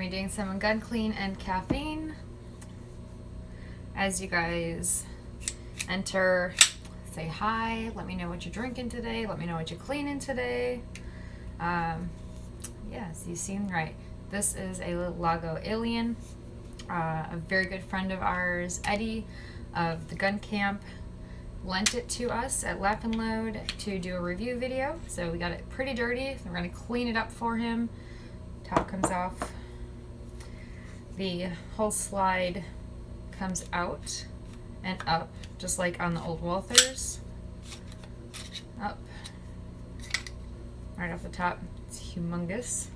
be doing some gun clean and caffeine. As you guys enter, say hi, let me know what you're drinking today, let me know what you're cleaning today. Yes, you've seen right. This is a Laugo Alien. A very good friend of ours, Eddie of the gun camp, lent it to us at Laugh and Load to do a review video. So we got it pretty dirty. We're going to clean it up for him. Top comes off. The whole slide comes out and up, just like on the old Walthers. Up. Right off the top. It's humongous.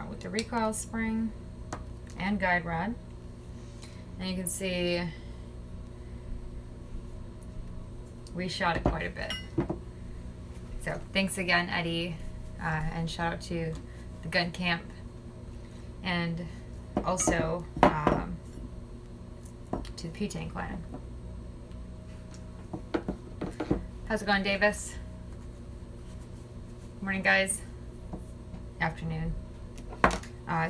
With the recoil spring and guide rod. And you can see we shot it quite a bit. So thanks again, Eddie, and shout out to the gun camp, and also to the P-Tank line. How's it going, Davis? Morning, guys. Afternoon.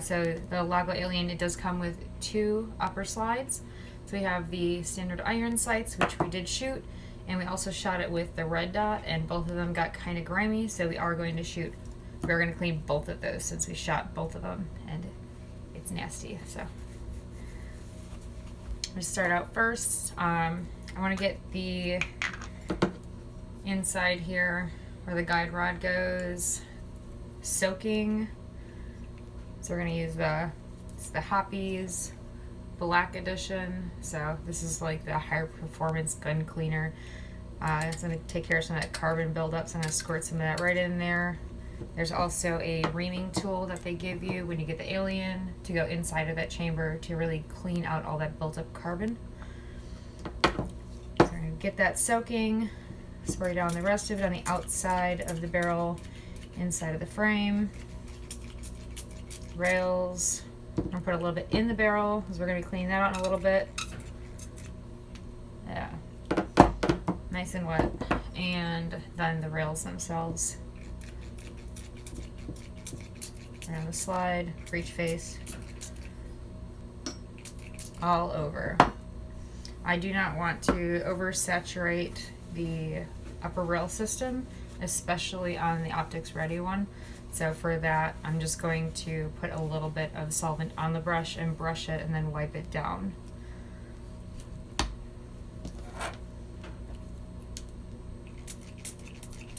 So the Laugo Alien, it does come with two upper slides. So we have the standard iron sights, which we did shoot, and we also shot it with the red dot, and both of them got kind of grimy, so we are going to clean both of those since we shot both of them, and it's nasty. So I'm going to start out first. I want to get the inside here where the guide rod goes soaking. So we're going to use the Hoppies Black Edition. So this is like the higher performance gun cleaner. It's going to take care of some of that carbon buildup, so I'm going to squirt some of that right in there. There's also a reaming tool that they give you when you get the Alien to go inside of that chamber to really clean out all that built up carbon. So we're going to get that soaking, spray down the rest of it on the outside of the barrel, inside of the frame. Rails. I'm going to put a little bit in the barrel because we're going to be cleaning that out in a little bit. Yeah. Nice and wet. And then the rails themselves. Around the slide, breech face. All over. I do not want to oversaturate the upper rail system, especially on the Optics Ready one. So for that, I'm just going to put a little bit of solvent on the brush and brush it and then wipe it down.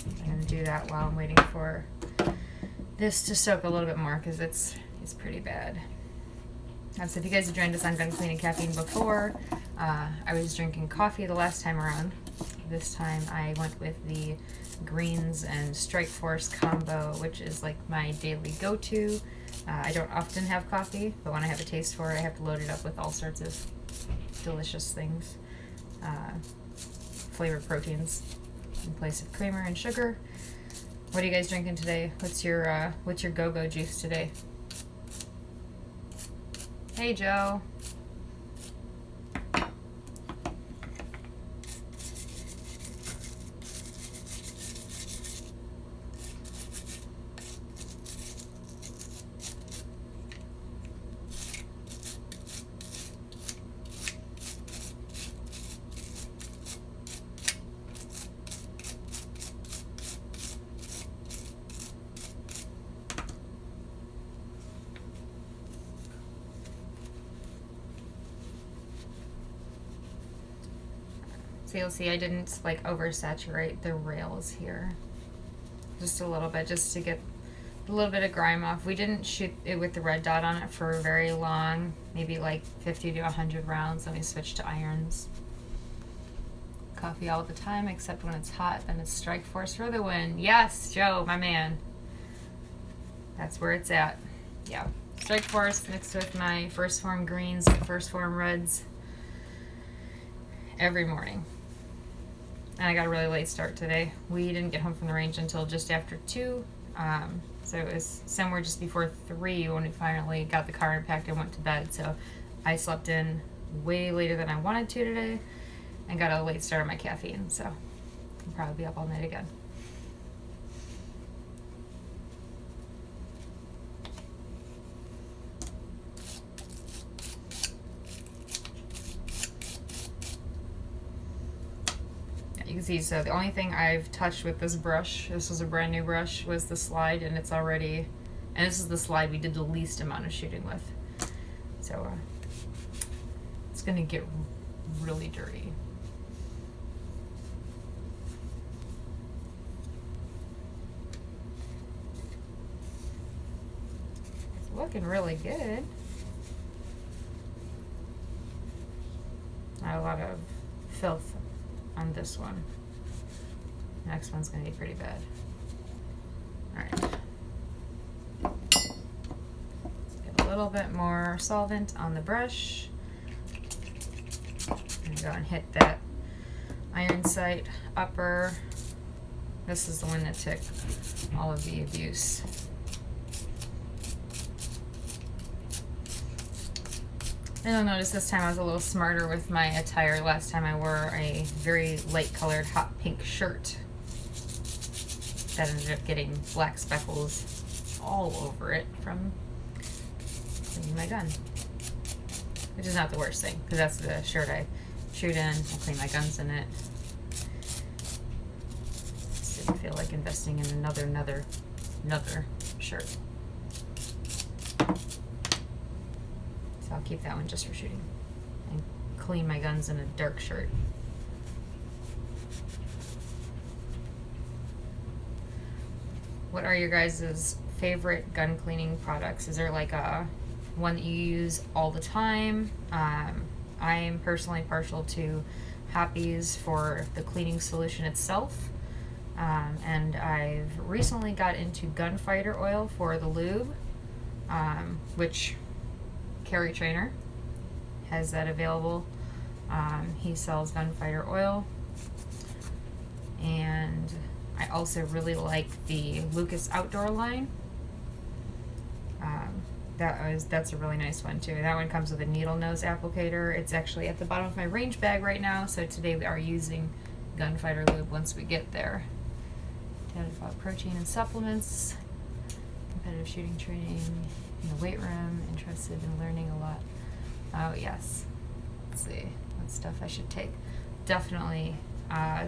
I'm going to do that while I'm waiting for this to soak a little bit more because it's pretty bad. So if you guys have joined us on Gun Clean and Caffeine before, I was drinking coffee the last time around. This time I went with the Greens and Strike Force combo, which is like my daily go-to. I don't often have coffee, but when I have a taste for it, I have to load it up with all sorts of delicious things. Flavored proteins in place of creamer and sugar. What are you guys drinking today? What's your go-go juice today? Hey, Joe. So you'll see I didn't like oversaturate the rails here. Just a little bit, just to get a little bit of grime off. We didn't shoot it with the red dot on it for very long, maybe like 50 to 100 rounds, then we switched to irons. Coffee all the time, except when it's hot, then it's Strike Force for the win. Yes, Joe, my man. That's where it's at. Yeah, Strike Force mixed with my First Form greens and First Form reds every morning. And I got a really late start today. We didn't get home from the range until just after 2. So it was somewhere just before 3 when we finally got the car unpacked and went to bed. So I slept in way later than I wanted to today and got a late start on my caffeine. So I'll probably be up all night again. can see, so the only thing I've touched with this brush, this was a brand new brush, was the slide, and it's already, and this is the slide we did the least amount of shooting with. So it's gonna get really dirty. It's looking really good. Not a lot of filth on this one. Next one's gonna be pretty bad. Alright. Get a little bit more solvent on the brush. And go and hit that iron sight upper. This is the one that took all of the abuse. And you'll notice this time I was a little smarter with my attire. Last time I wore a very light colored hot pink shirt that ended up getting black speckles all over it from cleaning my gun. Which is not the worst thing, because that's the shirt I shoot in. I clean my guns in it. Just didn't feel like investing in another shirt. So I'll keep that one just for shooting and clean my guns in a dark shirt. What are your guys' favorite gun cleaning products? Is there like a one that you use all the time? I am personally partial to Happy's for the cleaning solution itself. And I've recently got into gunfighter oil for the lube, which Carry Trainer has that available. He sells gunfighter oil. And I also really like the Lucas Outdoor line. That's a really nice one too. That one comes with a needle nose applicator. It's actually at the bottom of my range bag right now, so today we are using gunfighter lube once we get there. Chatted about protein and supplements, competitive shooting training in the weight room, interested in learning a lot. Oh yes, let's see what stuff I should take. Definitely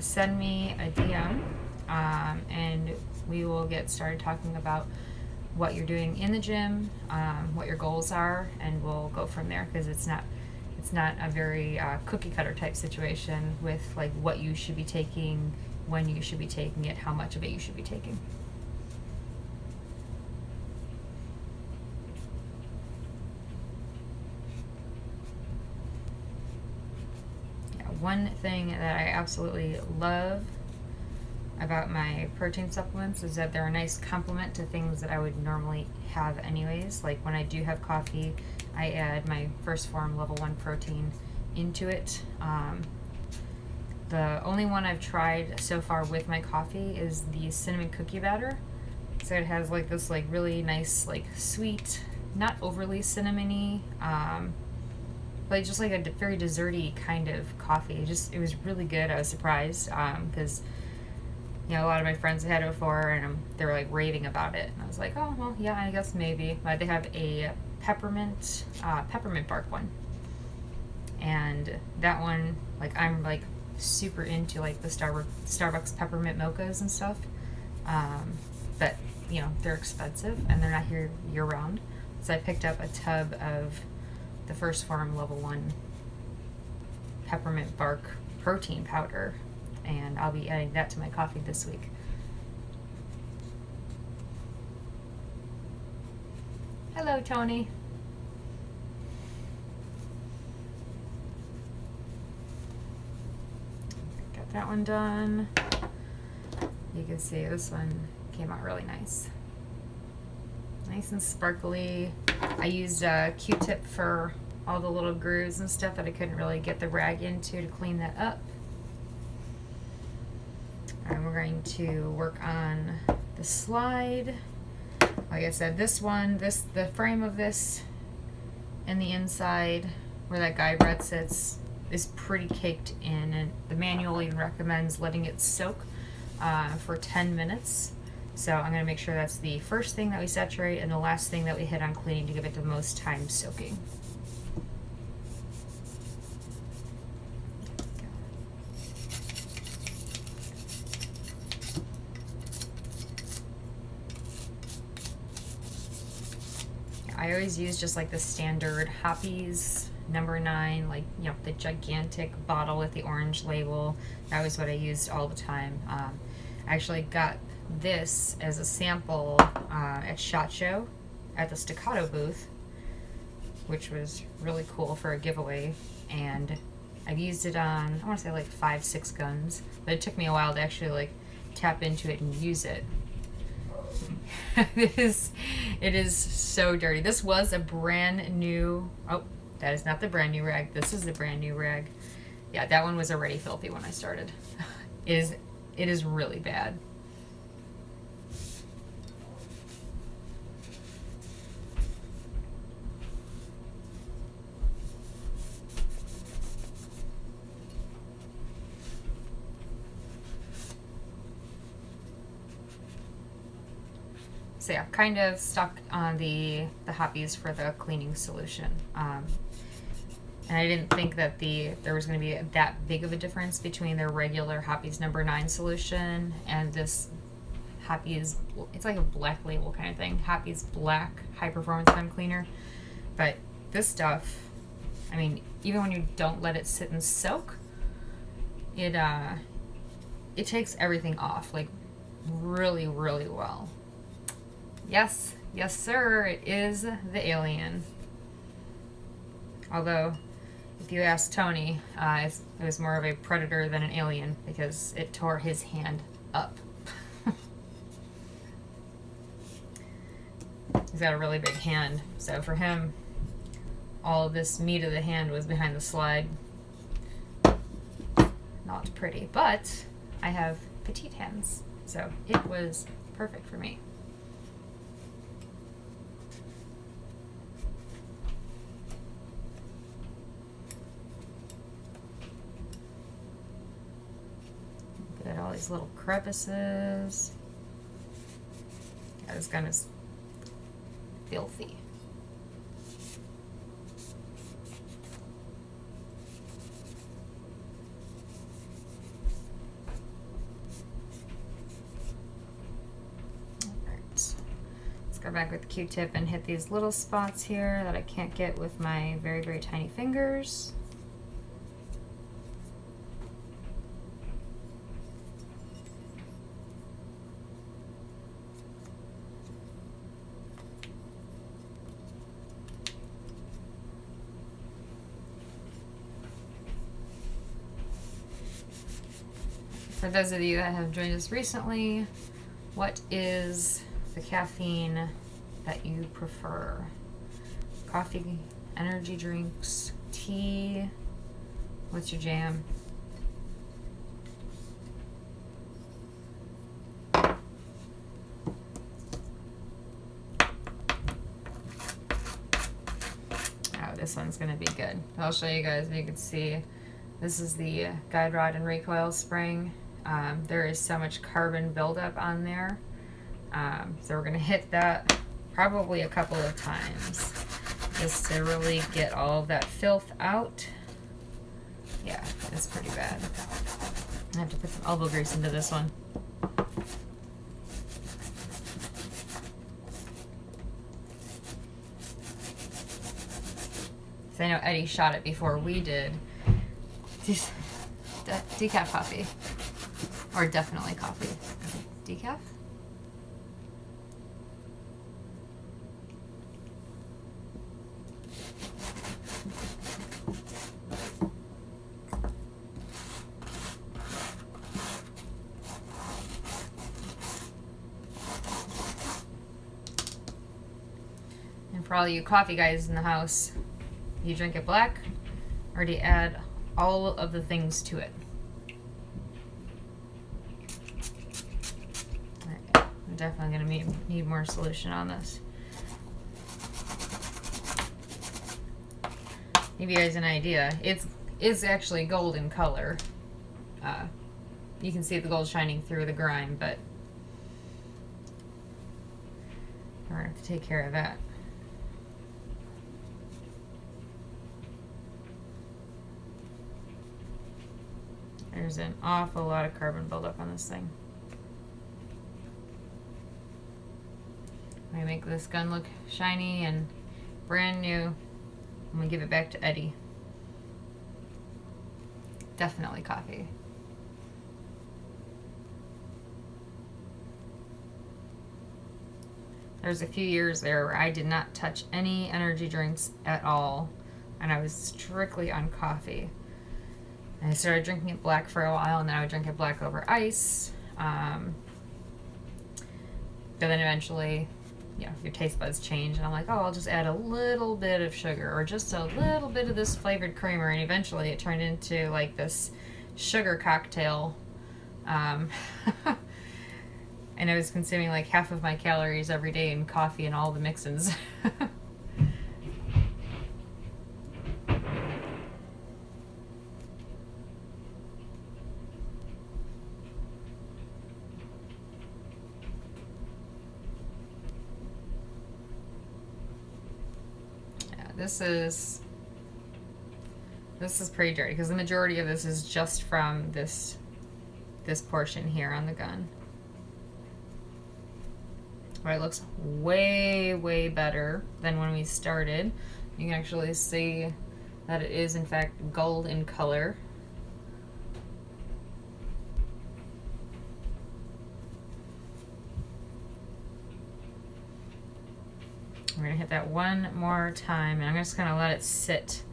send me a DM and we will get started talking about what you're doing in the gym, what your goals are, and we'll go from there, because it's not a very cookie cutter type situation with like what you should be taking, when you should be taking it, how much of it you should be taking. Yeah, one thing that I absolutely love about my protein supplements is that they're a nice complement to things that I would normally have anyways. Like when I do have coffee, I add my First Form level 1 protein into it. The only one I've tried so far with my coffee is the cinnamon cookie batter. So it has like this like really nice like sweet, not overly cinnamony, but just like a very desserty kind of coffee. It was really good. I was surprised because you know, a lot of my friends had it before, and they were like raving about it. And I was like, oh, well, yeah, I guess maybe. But they have a peppermint bark one. And that one, like, I'm like super into like the Starbucks peppermint mochas and stuff. But, you know, they're expensive and they're not here year round. So I picked up a tub of the First Form level 1 peppermint bark protein powder. And I'll be adding that to my coffee this week. Hello, Tony. Got that one done. You can see this one came out really nice. Nice and sparkly. I used a Q-tip for all the little grooves and stuff that I couldn't really get the rag into to clean that up. And we're going to work on the slide. Like I said, this one, the frame of this and the inside where that guide rod sits is pretty caked in, and the manual even recommends letting it soak for 10 minutes. So I'm going to make sure that's the first thing that we saturate and the last thing that we hit on cleaning to give it the most time soaking. I always use just like the standard Hoppies #9, like, you know, the gigantic bottle with the orange label. That was what I used all the time. I actually got this as a sample at SHOT Show at the Staccato booth, which was really cool for a giveaway, and I've used it on, I want to say like 5-6 guns, but it took me a while to actually like tap into it and use it. it is so dirty. This was a brand new, oh, that is not the brand new rag. This is the brand new rag. Yeah, that one was already filthy when I started. It is really bad. So yeah, kind of stuck on the Hoppies for the cleaning solution. And I didn't think that there was going to be that big of a difference between their regular Hoppies #9 solution and this Hoppies, it's like a black label kind of thing, Hoppies Black High Performance Gun Cleaner. But this stuff, I mean, even when you don't let it sit and soak, it takes everything off like really, really well. Yes, yes sir, it is the Alien. Although, if you ask Tony, it was more of a Predator than an Alien because it tore his hand up. He's got a really big hand, so for him, all of this meat of the hand was behind the slide. Not pretty, but I have petite hands, so it was perfect for me. At all these little crevices. Yeah, this gun is filthy. Alright. Let's go back with the Q-tip and hit these little spots here that I can't get with my very, very tiny fingers. For those of you that have joined us recently, what is the caffeine that you prefer? Coffee, energy drinks, tea? What's your jam? Oh, this one's gonna be good. I'll show you guys if you can see. This is the guide rod and recoil spring. There is so much carbon buildup on there. So we're gonna hit that probably a couple of times just to really get all of that filth out. Yeah, it's pretty bad. I have to put some elbow grease into this one. So I know Eddie shot it before we did. Decaf coffee. Or definitely coffee. Decaf? And for all you coffee guys in the house, you drink it black, or do you add all of the things to it? I'm definitely going to need more solution on this. Give you guys an idea. It's actually gold in color. You can see the gold shining through the grime, but we're going to have to take care of that. There's an awful lot of carbon buildup on this thing. I make this gun look shiny and brand new. I'm gonna give it back to Eddie. Definitely coffee. There's a few years there where I did not touch any energy drinks at all, and I was strictly on coffee. And I started drinking it black for a while, and then I would drink it black over ice. But then eventually, you know, your taste buds change, and I'm like, oh, I'll just add a little bit of sugar or just a little bit of this flavored creamer, and eventually it turned into like this sugar cocktail. And I was consuming like half of my calories every day in coffee and all the mix-ins. This is pretty dirty because the majority of this is just from this portion here on the gun. But it looks way better than when we started. You can actually see that it is in fact gold in color. We're going to hit that one more time, and I'm just going to let it sit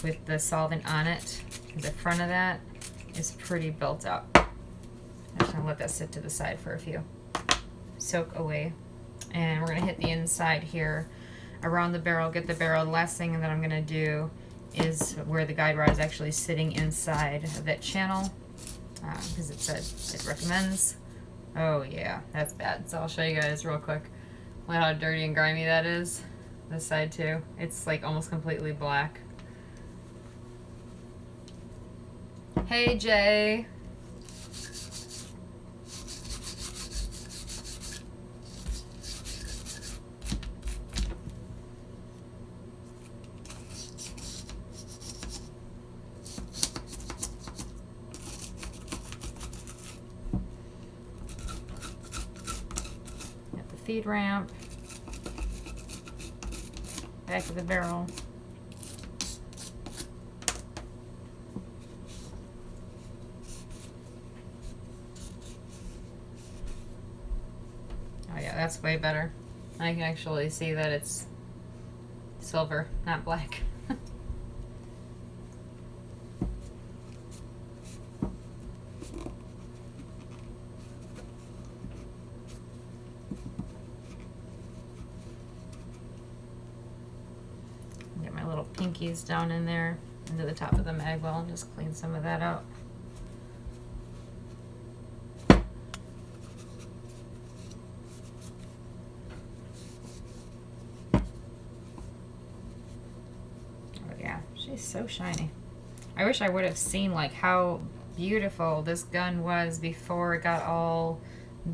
with the solvent on it. The front of that is pretty built up. I'm just going to let that sit to the side for a few. Soak away. And we're going to hit the inside here around the barrel, get the barrel. The last thing that I'm going to do is where the guide rod is actually sitting inside of that channel, because it said it recommends. Oh yeah, that's bad. So I'll show you guys real quick. Look how dirty and grimy that is. This side too. It's like almost completely black. Hey Jay. Got the feed ramp. Back of the barrel. Oh yeah, that's way better. I can actually see that it's silver, not black. Get my little pinkies down in there into the top of the mag well and just clean some of that out. She's so shiny. I wish I would have seen like how beautiful this gun was before it got all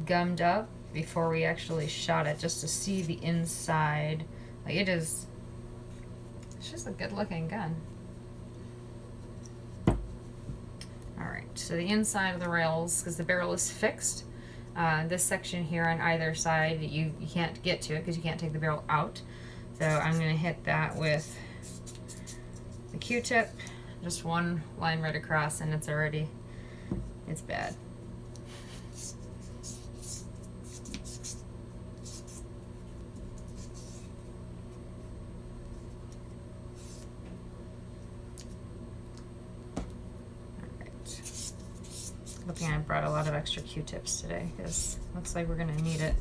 gummed up, before we actually shot it, just to see the inside. Like it is, it's just a good looking gun. Alright, so the inside of the rails, because the barrel is fixed, this section here on either side, you can't get to it because you can't take the barrel out. So I'm going to hit that with the Q-tip, just one line right across, and it's already, it's bad. Alright. Looking, I brought a lot of extra Q-tips today because looks like we're going to need it.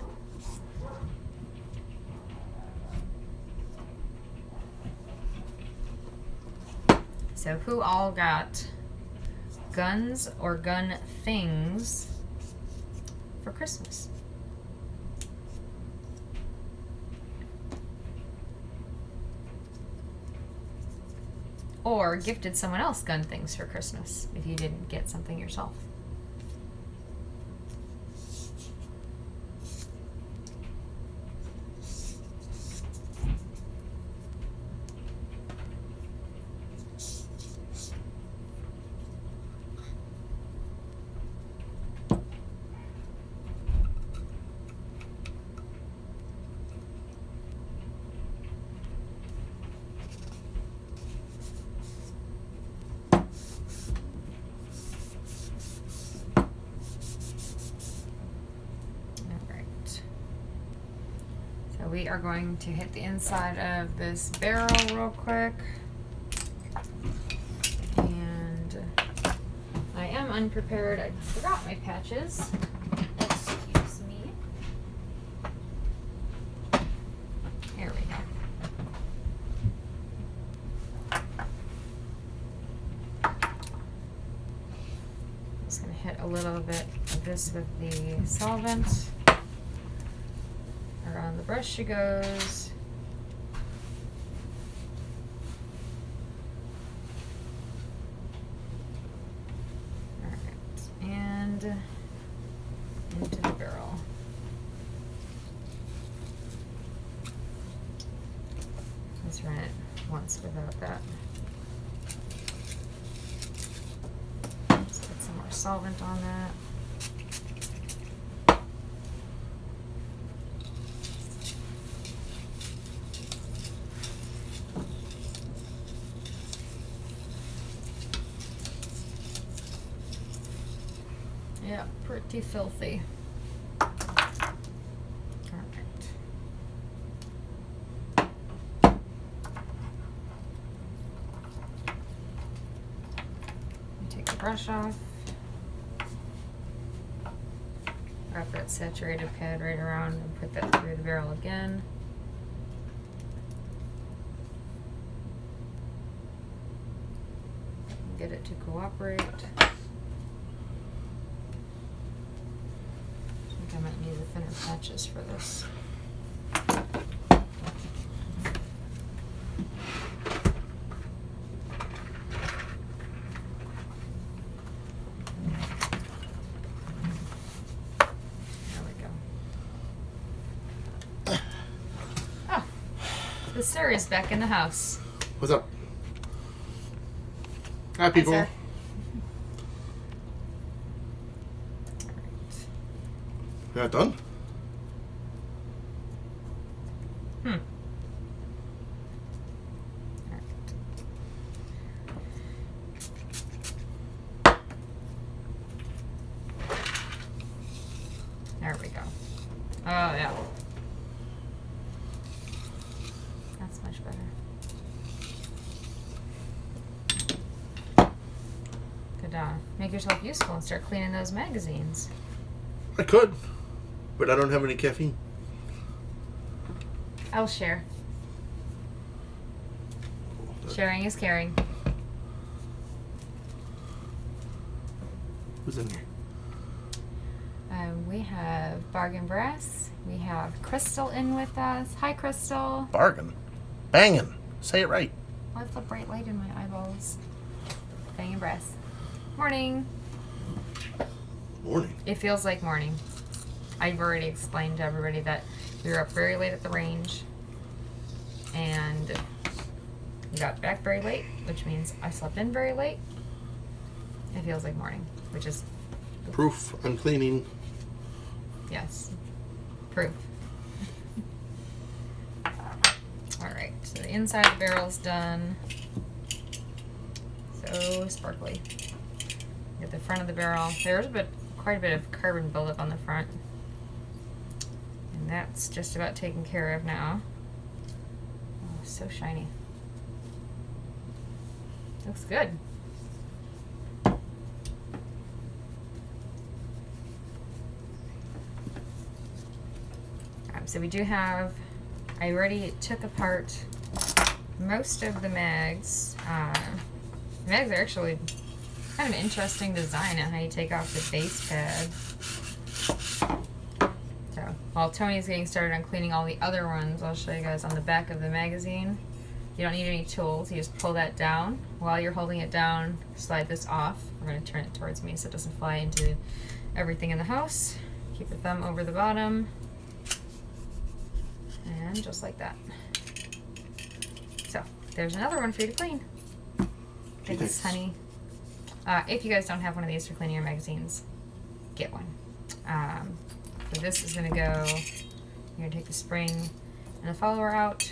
So who all got guns or gun things for Christmas? Or gifted someone else gun things for Christmas if you didn't get something yourself? we are going to hit the inside of this barrel real quick. And I am unprepared. I forgot my patches. Excuse me. Here we go. Just going to hit a little bit of this with the solvent. Around the brush she goes. Alright, and into the barrel. Let's run it once without that. Let's put some more solvent on that. Yeah, pretty filthy. All right. Take the brush off. Wrap that saturated pad right around and put that through the barrel again. Get it to cooperate. I might need the thinner patches for this. There we go. Oh, the sir is back in the house. What's up? Hi, people. Hi, sir. You're not done? Alright. There we go. Oh, yeah. That's much better. Could make yourself useful and start cleaning those magazines. I could, but I don't have any caffeine. I'll share. Sharing is caring. Who's in here? We have Bargain Brass. We have Crystal in with us. Hi, Crystal. Bargain. Bangin'. Say it right. What's the bright light in my eyeballs? Bangin' Brass. Morning. Morning. It feels like morning. I've already explained to everybody that we were up very late at the range and we got back very late, which means I slept in very late. It feels like morning, which is Proof I'm cleaning. yes, proof. Alright, so the inside of the barrel's done. So sparkly. Get the front of the barrel. There's quite a bit of carbon buildup on the front. And that's just about taken care of now. Oh, so shiny. Looks good. So we do have, I already took apart most of the mags. The mags are actually kind of an interesting design on how you take off the base pad. So while Tony's getting started on cleaning all the other ones, I'll show you guys on the back of the magazine. You don't need any tools. You just pull that down. While you're holding it down, slide this off. I'm going to turn it towards me so it doesn't fly into everything in the house. Keep your thumb over the bottom. And just like that. So there's another one for you to clean. Thanks, honey. If you guys don't have one of these for cleaning your magazines, get one. So this is going to go, you're going to take the spring and the follower out.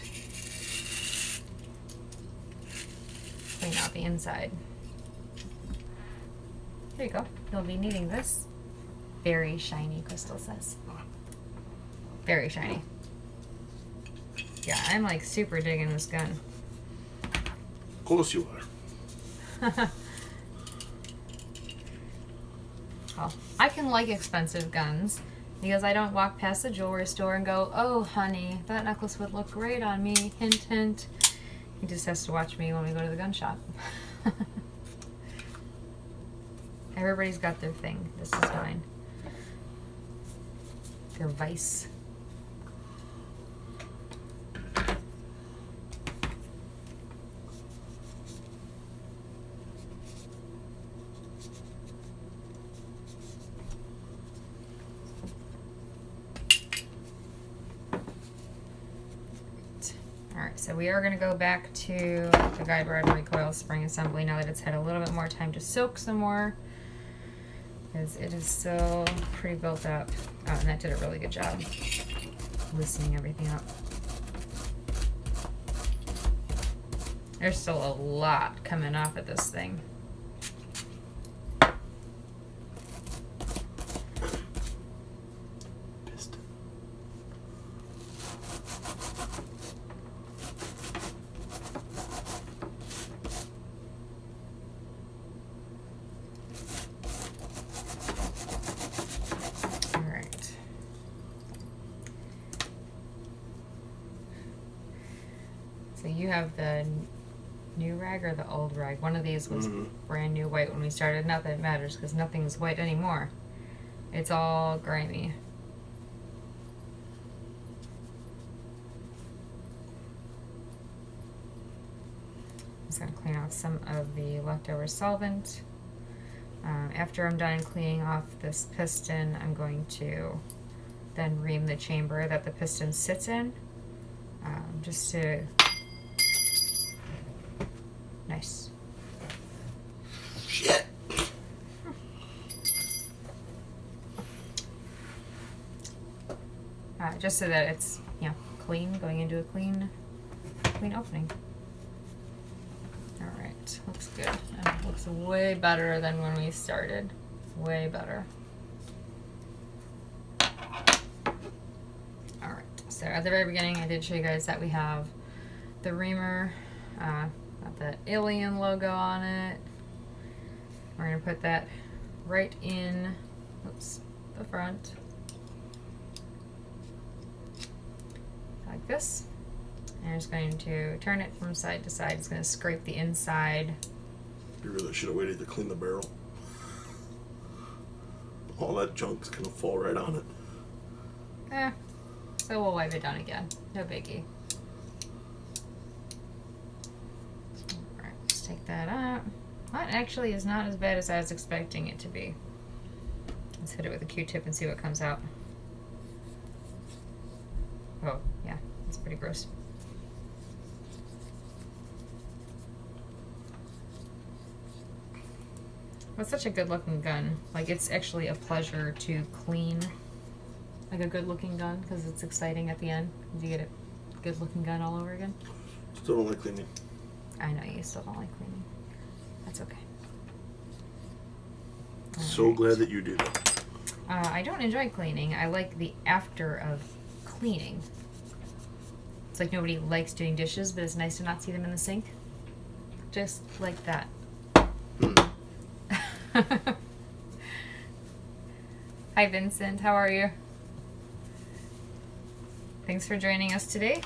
Clean out the inside. There you go. You'll be needing this. Very shiny, Crystal says. Very shiny. Yeah, I'm like super digging this gun. Of course you are. Well, I can like expensive guns because I don't walk past the jewelry store and go, oh, honey, that necklace would look great on me. Hint, hint. He just has to watch me when we go to the gun shop. Everybody's got their thing. This is mine. Their vice. Alright, so we are going to go back to the guide rod recoil spring assembly now that it's had a little bit more time to soak some more. Because it is still pretty built up. Oh, and that did a really good job loosening everything up. There's still a lot coming off of this thing. Piston. So you have the new rag or the old rag? One of these was brand new white when we started. Not that it matters because nothing's white anymore. It's all grimy. I'm just going to clean off some of the leftover solvent. After I'm done cleaning off this piston, I'm going to then ream the chamber that the piston sits in. Just to... Nice. Shit. Just so that it's, you know, clean, going into a clean opening. Alright, looks good. And it looks way better than when we started. Way better. Alright, so at the very beginning I did show you guys that we have the reamer, got the Alien logo on it. We're going to put that right in, oops, the front. Like this. And I'm just going to turn it from side to side. It's going to scrape the inside. You really should have waited to clean the barrel. All that junk's gonna fall right on it. So we'll wipe it down again. No biggie. Alright, let's take that out. That actually is not as bad as I was expecting it to be. Let's hit it with a Q-tip and see what comes out. Oh, yeah, that's pretty gross. It's such a good looking gun. Like, it's actually a pleasure to clean like a good looking gun because it's exciting at the end. You get a good looking gun all over again. Still don't like cleaning. I know you still don't like cleaning. That's okay. So glad that you do that. I don't enjoy cleaning. I like the after of cleaning. It's like nobody likes doing dishes, but it's nice to not see them in the sink. Just like that. Hi Vincent, how are you? Thanks for joining us today.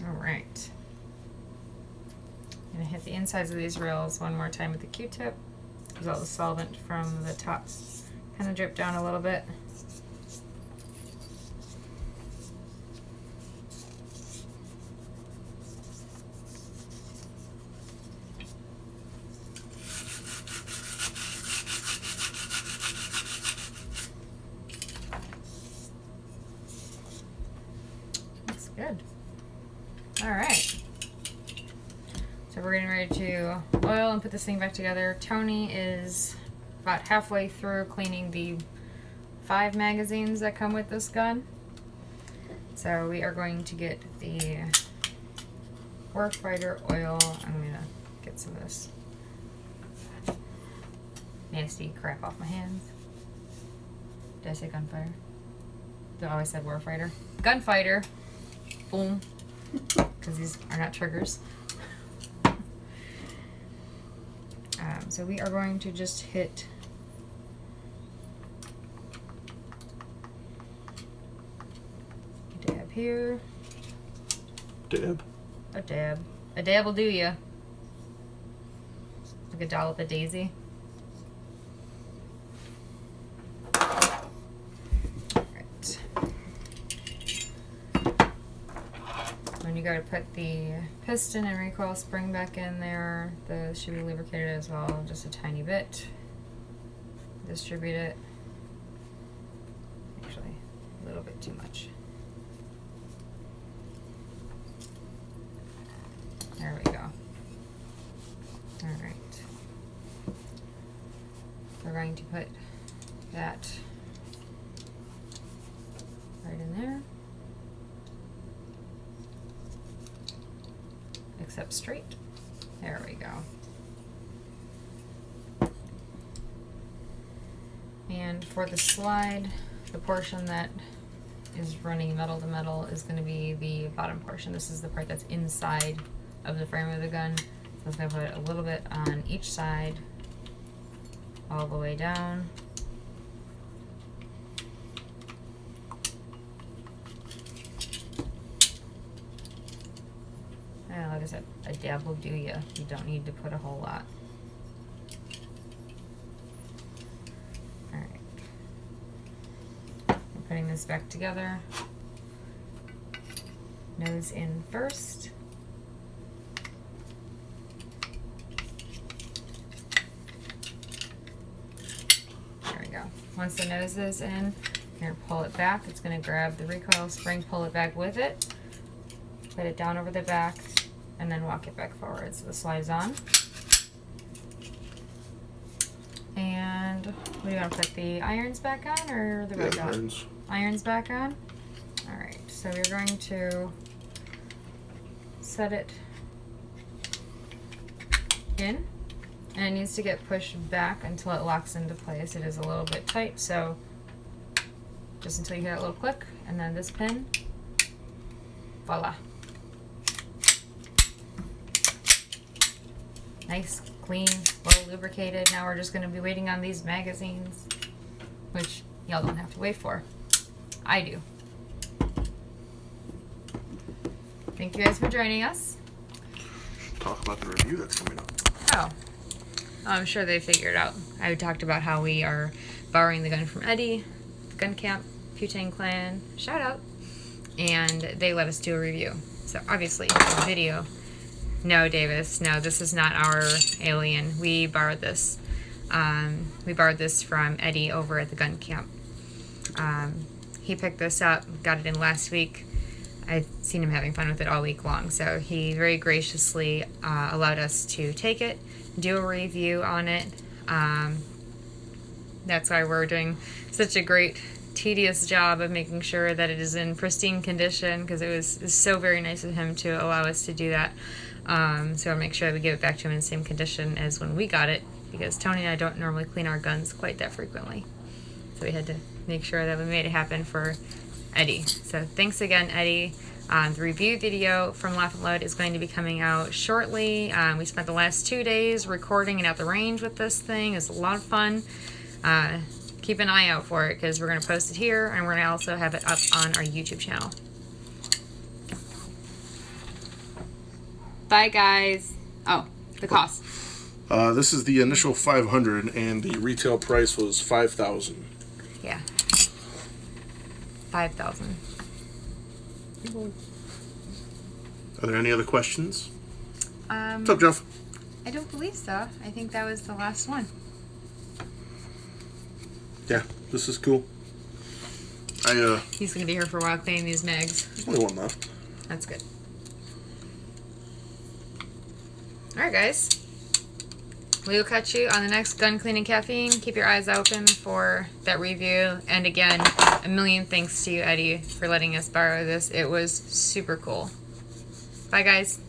Alright. I'm going to hit the insides of these rails one more time with the Q-tip. Because all the solvent from the top kind of dripped down a little bit. Good. Alright. So we're getting ready to oil and put this thing back together. Tony is about halfway through cleaning the 5 magazines that come with this gun. So we are going to get the Warfighter oil. I'm going to get some of this nasty crap off my hands. Did I say gunfire? I always said warfighter. Gunfighter. Boom. Because these are not triggers. So we are going to just hit a dab here. Dab. A dab. A dab will do ya. Like a dollop of daisy. Alright. When you go to put the piston and recoil spring back in there, the should be lubricated as well, just a tiny bit. Distribute it. Actually, a little bit too much. There we go. Alright. We're going to put that right in there. Except straight. There we go. And for the slide, the portion that is running metal to metal is going to be the bottom portion. This is the part that's inside of the frame of the gun. So I'm going to put a little bit on each side, all the way down. And like I said, a dab will do ya. You don't need to put a whole lot. Alright. I'm putting this back together. Nose in first. Once the nose is in, you're going to pull it back. It's going to grab the recoil spring, pull it back with it, put it down over the back, and then walk it back forward. So the slide is on. And what do you want to put the irons back on or the red dot? Irons. Irons back on? Alright, so we're going to set it in. And it needs to get pushed back until it locks into place. It is a little bit tight, so just until you hear that little click, and then this pin, voila. Nice, clean, well lubricated. Now we're just going to be waiting on these magazines, which y'all don't have to wait for. I do. Thank you guys for joining us. Talk about the review that's coming up. Oh. I'm sure they figured out. I talked about how we are borrowing the gun from Eddie, the gun camp, Putang Clan, shout out, and they let us do a review. So obviously, the video. No, Davis, no, this is not our alien. We borrowed this. We borrowed this from Eddie over at the gun camp. He picked this up, got it in last week. I've seen him having fun with it all week long, so he very graciously allowed us to take it, do a review on it. That's why we're doing such a great, tedious job of making sure that it is in pristine condition, because it was so very nice of him to allow us to do that. So I'll make sure that we give it back to him in the same condition as when we got it, because Tony and I don't normally clean our guns quite that frequently. So we had to make sure that we made it happen for Eddie. So thanks again, Eddie. The review video from Laugh and Load is going to be coming out shortly. We spent the last 2 days recording and at the range with this thing. It was a lot of fun. Keep an eye out for it, because we're going to post it here, and we're going to also have it up on our YouTube channel. Bye, guys. Oh, the cost. This is the initial 500, and the retail price was 5,000. Yeah. 5,000. Are there any other questions? What's up, Jeff? I don't believe so. I think that was the last one. Yeah, this is cool. He's gonna be here for a while cleaning these mags. There's only one left. That's good. Alright, guys. We will catch you on the next Gun Cleaning Caffeine. Keep your eyes open for that review. And again, a million thanks to you, Eddie, for letting us borrow this. It was super cool. Bye, guys.